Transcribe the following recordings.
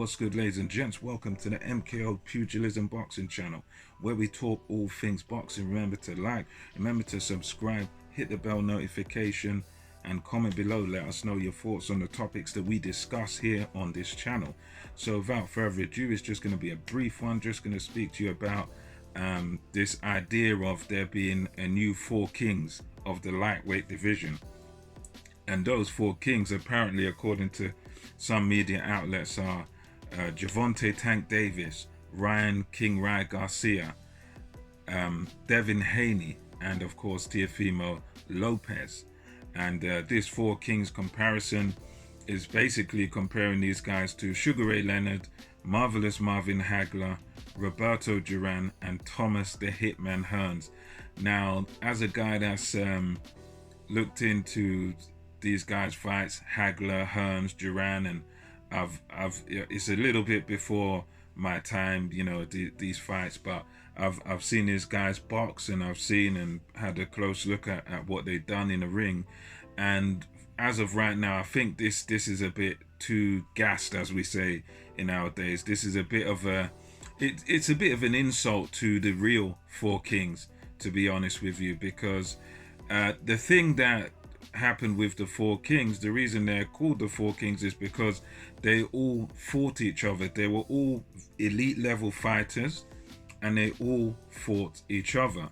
What's good, ladies and gents? Welcome to the MKO Pugilism Boxing channel, where we talk all things boxing. Remember to like, remember to subscribe, hit the bell notification, and comment below. Let us know your thoughts on the topics that we discuss here on this channel. So without further ado, it's just going to be a brief one. Just going to speak to you about this idea of there being a new four kings of the lightweight division. And those four kings, apparently, according to some media outlets, are Gervonta Tank Davis, Ryan King Rai Garcia, Devin Haney, and of course Teofimo Lopez. And this four kings comparison is basically comparing these guys to Sugar Ray Leonard, Marvelous Marvin Hagler, Roberto Duran, and Thomas the Hitman Hearns. Now, as a guy that's looked into these guys' fights, Hagler, Hearns, Duran, and it's a little bit before my time, these fights, but I've seen these guys box, and I've seen and had a close look at what they've done in the ring. And as of right now, I think this is a bit too gassed, as we say in nowadays. This is a bit of it's a bit of an insult to the real four kings, to be honest with you, because the thing that happened with the four kings, the reason they're called the four kings is because they all fought each other. They were all elite level fighters, and they all fought each other.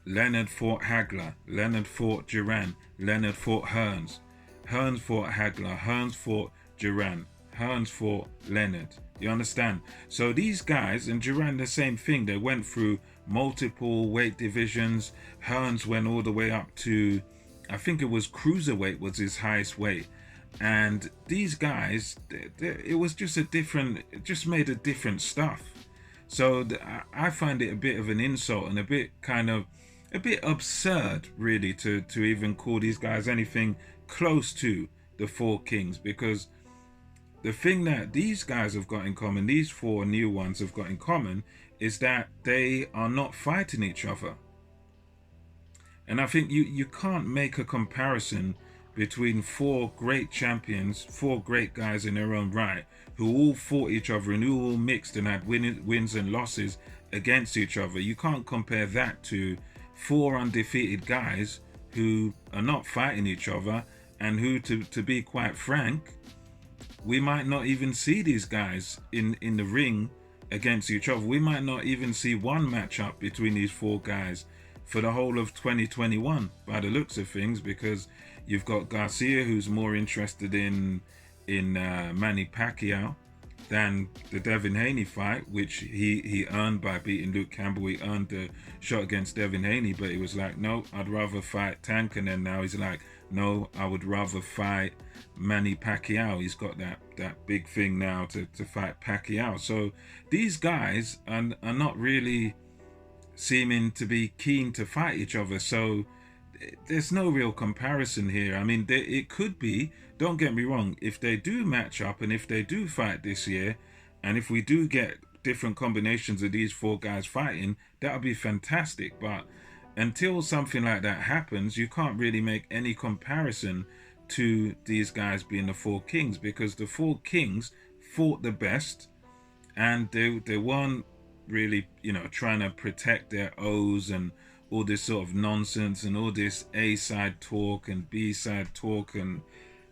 Leonard fought Hagler, Leonard fought Duran, Leonard fought Hearns, Hearns fought Hagler, Hearns fought Duran, Hearns fought Leonard. You understand? So these guys, and Duran the same thing, they went through multiple weight divisions. Hearns went all the way up to, I think it was cruiserweight was his highest weight. And these guys, it was just it just made a different stuff. So I find it a bit of an insult and a bit absurd, really, to even call these guys anything close to the four kings, because the thing that these guys have got in common, these four new ones have got in common, is that they are not fighting each other. And I think you can't make a comparison between four great champions, four great guys in their own right, who all fought each other and who all mixed and had wins and losses against each other. You can't compare that to four undefeated guys who are not fighting each other, and who, to be quite frank, we might not even see these guys in the ring against each other. We might not even see one matchup between these four guys for the whole of 2021, by the looks of things, because you've got Garcia, who's more interested in Manny Pacquiao than the Devin Haney fight, which he earned by beating Luke Campbell. He earned the shot against Devin Haney, but he was like, no, I'd rather fight Tank. And then now he's like, no, I would rather fight Manny Pacquiao. He's got that big thing now to fight Pacquiao. So these guys are not really seeming to be keen to fight each other. So there's no real comparison here. I mean, it could be, don't get me wrong, if they do match up and if they do fight this year, and if we do get different combinations of these four guys fighting, that would be fantastic. But until something like that happens, you can't really make any comparison to these guys being the four kings, because the four kings fought the best, and they weren't really, trying to protect their O's and all this sort of nonsense and all this A-side talk and B-side talk, and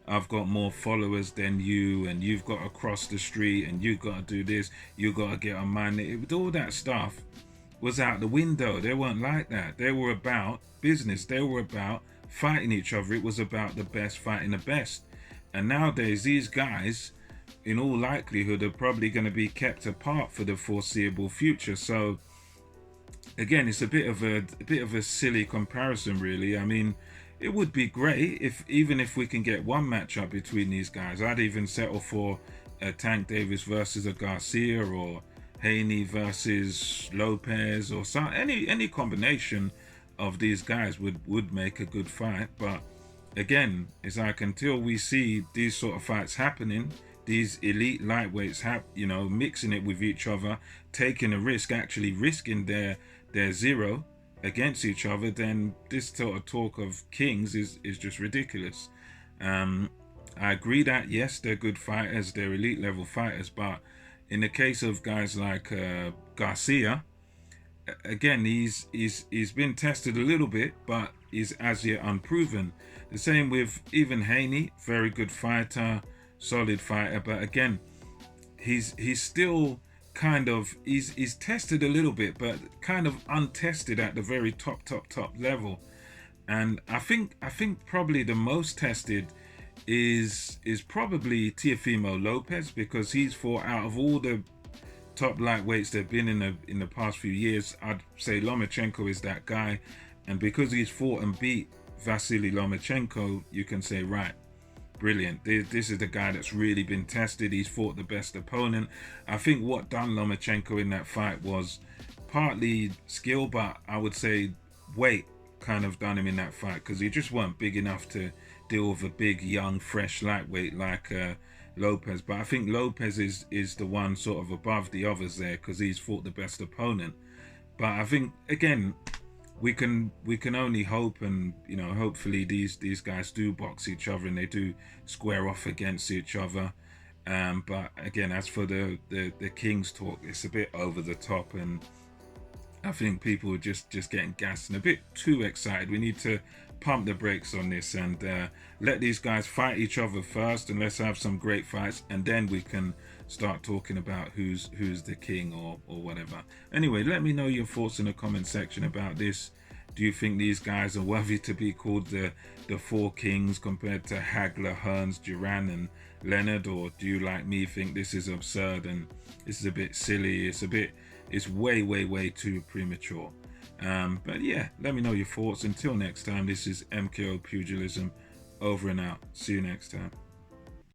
I've got more followers than you, and you've got to cross the street, and you've got to do this, you've got to get on mine. All that stuff was out the window. They weren't like that. They were about business. They were about fighting each other. It was about the best fighting the best. And nowadays, these guys, in all likelihood, are probably going to be kept apart for the foreseeable future. So again, it's a bit of a silly comparison, really. I mean, it would be great even if we can get one matchup between these guys. I'd even settle for a Tank Davis versus a Garcia, or Haney versus Lopez, or any combination of these guys would make a good fight. But again, it's like, until we see these sort of fights happening, these elite lightweights mixing it with each other, taking a risk, actually risking their zero against each other, then this sort of talk of kings is just ridiculous. I agree that yes, they're good fighters, they're elite level fighters, but in the case of guys like Garcia, again, he's been tested a little bit, but is as yet unproven. The same with even Haney, very good fighter, solid fighter, but again, he's still kind of he's tested a little bit, but kind of untested at the very top level. And I think probably the most tested is probably Teofimo Lopez, because he's fought out of all the top lightweights that have been in the past few years. I'd say Lomachenko is that guy, and because he's fought and beat Vasily Lomachenko, you can say, right, brilliant. This is the guy that's really been tested. He's fought the best opponent. I think what done Lomachenko in that fight was partly skill, but I would say weight kind of done him in that fight, because he just weren't big enough to deal with a big, young, fresh lightweight like Lopez. But I think Lopez is the one sort of above the others there, because he's fought the best opponent. But I think again, we can only hope, and hopefully these guys do box each other and they do square off against each other. But again, as for the Kings talk, it's a bit over the top, and I think people are just getting gassed and a bit too excited. We need to pump the brakes on this and let these guys fight each other first, and let's have some great fights, and then we can start talking about who's the king or whatever. Anyway, let me know your thoughts in the comment section about this. Do you think these guys are worthy to be called the four kings compared to Hagler, Hearns, Duran and Leonard, or do you, like me, think this is absurd and this is a bit silly? It's way too premature. But yeah, let me know your thoughts. Until next time, this is MKO Pugilism, over and out. See you next time.